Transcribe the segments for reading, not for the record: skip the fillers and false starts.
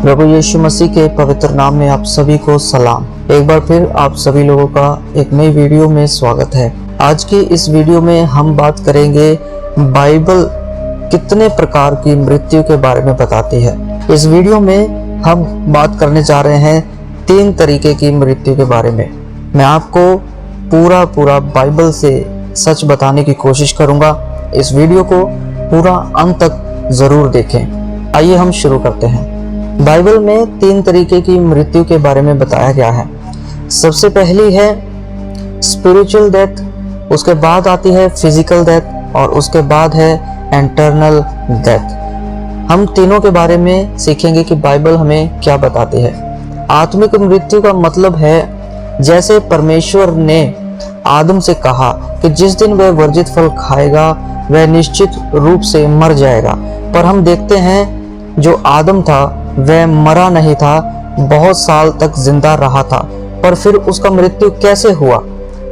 प्रभु यीशु मसीह के पवित्र नाम में आप सभी को सलाम। एक बार फिर आप सभी लोगों का एक नई वीडियो में स्वागत है। आज की इस वीडियो में हम बात करेंगे बाइबल कितने प्रकार की मृत्यु के बारे में बताती है। इस वीडियो में हम बात करने जा रहे हैं 3 तरीके की मृत्यु के बारे में। मैं आपको पूरा बाइबल से सच बताने की कोशिश करूंगा। इस वीडियो को पूरा अंत तक जरूर देखें। आइए हम शुरू करते हैं। बाइबल में 3 तरीके की मृत्यु के बारे में बताया गया है। सबसे पहली है स्पिरिचुअल डेथ, उसके बाद आती है फिजिकल डेथ और उसके बाद है इंटरनल डेथ। हम तीनों के बारे में सीखेंगे कि बाइबल हमें क्या बताती है। आत्मिक मृत्यु का मतलब है जैसे परमेश्वर ने आदम से कहा कि जिस दिन वह वर्जित फल खाएगा वह निश्चित रूप से मर जाएगा, पर हम देखते हैं जो आदम था वह मरा नहीं था, बहुत साल तक जिंदा रहा था। पर फिर उसका मृत्यु कैसे हुआ?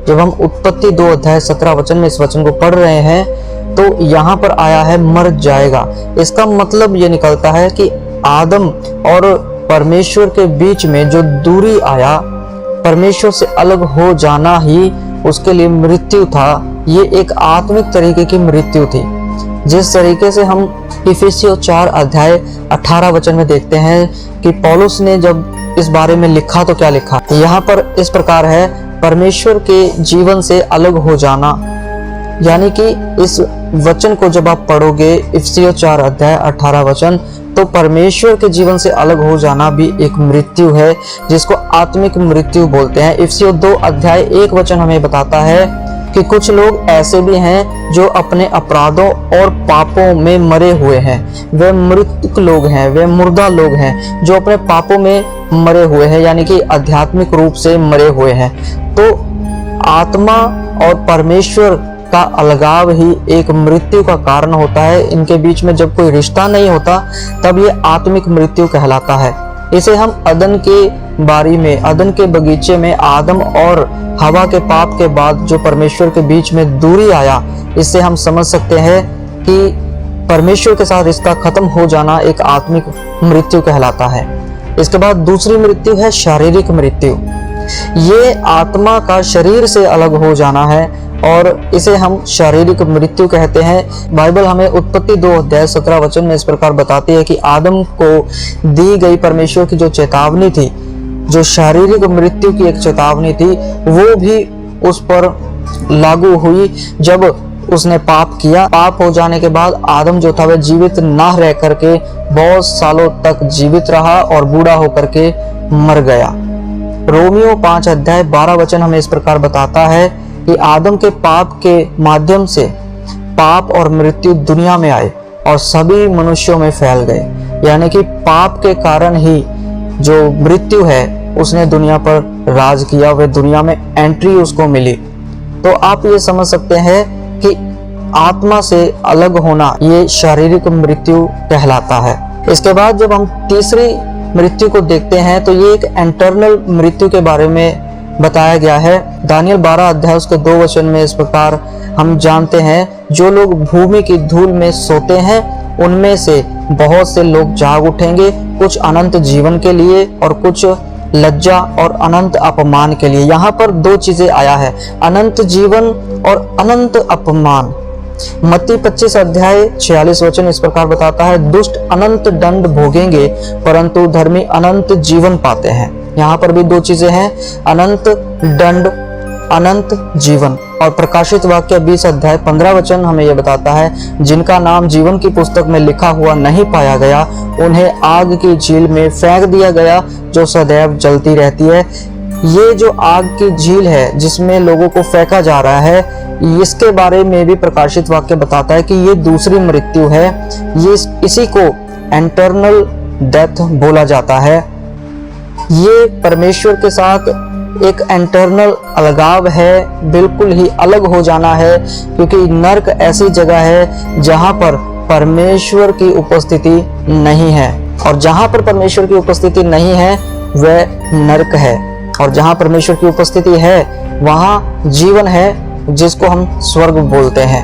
जब हम उत्पत्ति 2 अध्याय 17 वचन में इस वचन को पढ़ रहे हैं तो यहाँ पर आया है मर जाएगा। इसका मतलब ये निकलता है कि आदम और परमेश्वर के बीच में जो दूरी आया, परमेश्वर से अलग हो जाना ही उसके लिए मृत्यु था। ये एक आत्मिक तरीके की मृत्यु थी। जिस तरीके से हम इफिसियों 4 अध्याय 18 वचन में देखते हैं कि पौलुस ने जब इस बारे में लिखा तो क्या लिखा, यहाँ पर इस प्रकार है, परमेश्वर के जीवन से अलग हो जाना। यानी कि इस वचन को जब आप पढ़ोगे इफिसियों 4 अध्याय 18 वचन, तो परमेश्वर के जीवन से अलग हो जाना भी एक मृत्यु है, जिसको आत्मिक मृत्यु बोलते हैं। इफिसियों 2 अध्याय 1 वचन हमें बताता है कि कुछ लोग ऐसे भी हैं जो अपने अपराधों और पापों में मरे हुए हैं। वे मृतक लोग हैं, वे मुर्दा लोग हैं जो अपने पापों में मरे हुए हैं, यानी कि आध्यात्मिक रूप से मरे हुए हैं। तो आत्मा और परमेश्वर का अलगाव ही एक मृत्यु का कारण होता है। इनके बीच में जब कोई रिश्ता नहीं होता तब ये आत्मिक मृत्यु कहलाता है। इसे हम अदन के बारी में, अदन के बगीचे में आदम और हवा के पाप के बाद जो परमेश्वर के बीच में दूरी आया, इससे हम समझ सकते हैं कि परमेश्वर के साथ रिश्ता खत्म हो जाना एक आत्मिक मृत्यु कहलाता है। इसके बाद दूसरी मृत्यु है शारीरिक मृत्यु। ये आत्मा का शरीर से अलग हो जाना है और इसे हम शारीरिक मृत्यु कहते हैं। बाइबल हमें उत्पत्ति 2 अध्याय 17 वचन में इस प्रकार बताती है कि आदम को दी गई परमेश्वर की जो चेतावनी थी, जो शारीरिक मृत्यु की एक चेतावनी थी, वो भी उस पर लागू हुई जब उसने पाप किया। पाप हो जाने के बाद आदम जो था वह जीवित ना रह करके बहुत सालों तक जीवित रहा और बूढ़ा होकर के मर गया। रोमियो 5 अध्याय 12 वचन हमें इस प्रकार बताता है कि आदम के पाप के माध्यम से पाप और मृत्यु दुनिया में आए और सभी मनुष्यों में फैल गए। यानी कि पाप के कारण ही जो मृत्यु है उसने दुनिया पर राज किया, वह दुनिया में एंट्री उसको मिली। तो आप ये समझ सकते हैं कि आत्मा से अलग होना ये शारीरिक मृत्यु कहलाता है। इसके बाद जब हम तीसरी मृत्यु को देखते हैं तो ये एक इंटरनल मृत्यु के बारे में बताया गया है। दानियल 12 अध्याय उसके 2 वचन में इस प्रकार हम जानते हैं, जो लोग भूमि की धूल में सोते हैं उनमें से बहुत से लोग जाग उठेंगे, कुछ अनंत जीवन के लिए और कुछ लज्जा और अनंत अपमान के लिए। यहाँ पर 2 चीजें आया है, अनंत जीवन और अनंत अपमान। मत्ती 25 अध्याय 46 वचन इस प्रकार बताता है, दुष्ट अनंत दंड भोगेंगे परंतु धर्मी अनंत जीवन पाते हैं। यहाँ पर भी 2 चीजें हैं, अनंत दंड, अनंत जीवन। और प्रकाशित वाक्य 20 अध्याय 15 वचन हमें यह बताता है, जिनका नाम जीवन की पुस्तक में लिखा हुआ नहीं पाया गया उन्हें आग की झील में फेंक दिया गया जो सदैव जलती रहती है। ये जो आग की झील है जिसमें लोगों को फेंका जा रहा है, इसके बारे में भी प्रकाशित वाक्य बताता है कि ये दूसरी मृत्यु है। ये इसी को इंटरनल डेथ बोला जाता है। ये परमेश्वर के साथ एक इंटरनल अलगाव है, बिल्कुल ही अलग हो जाना है, क्योंकि नर्क ऐसी जगह है जहां पर परमेश्वर की उपस्थिति नहीं है, और जहां पर परमेश्वर की उपस्थिति नहीं है वह नर्क है। और जहां परमेश्वर की उपस्थिति है वहां जीवन है, जिसको हम स्वर्ग बोलते हैं।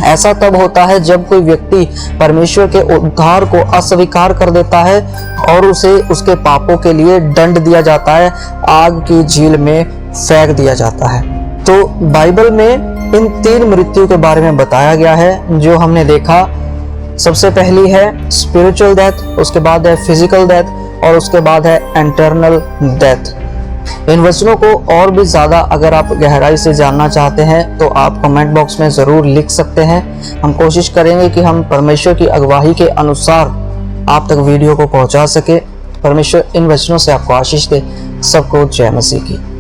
ऐसा तब होता है जब कोई व्यक्ति परमेश्वर के उद्धार को अस्वीकार कर देता है और उसे उसके पापों के लिए दंड दिया जाता है, आग की झील में फेंक दिया जाता है। तो बाइबल में इन 3 मृत्यु के बारे में बताया गया है जो हमने देखा। सबसे पहली है स्पिरिचुअल डेथ, उसके बाद है फिजिकल डेथ और उसके बाद है इंटरनल डेथ। इन वचनों को और भी ज़्यादा अगर आप गहराई से जानना चाहते हैं तो आप कमेंट बॉक्स में ज़रूर लिख सकते हैं। हम कोशिश करेंगे कि हम परमेश्वर की अगुवाई के अनुसार आप तक वीडियो को पहुंचा सके। परमेश्वर इन वचनों से आपको आशीष दे। सबको जय मसीह की।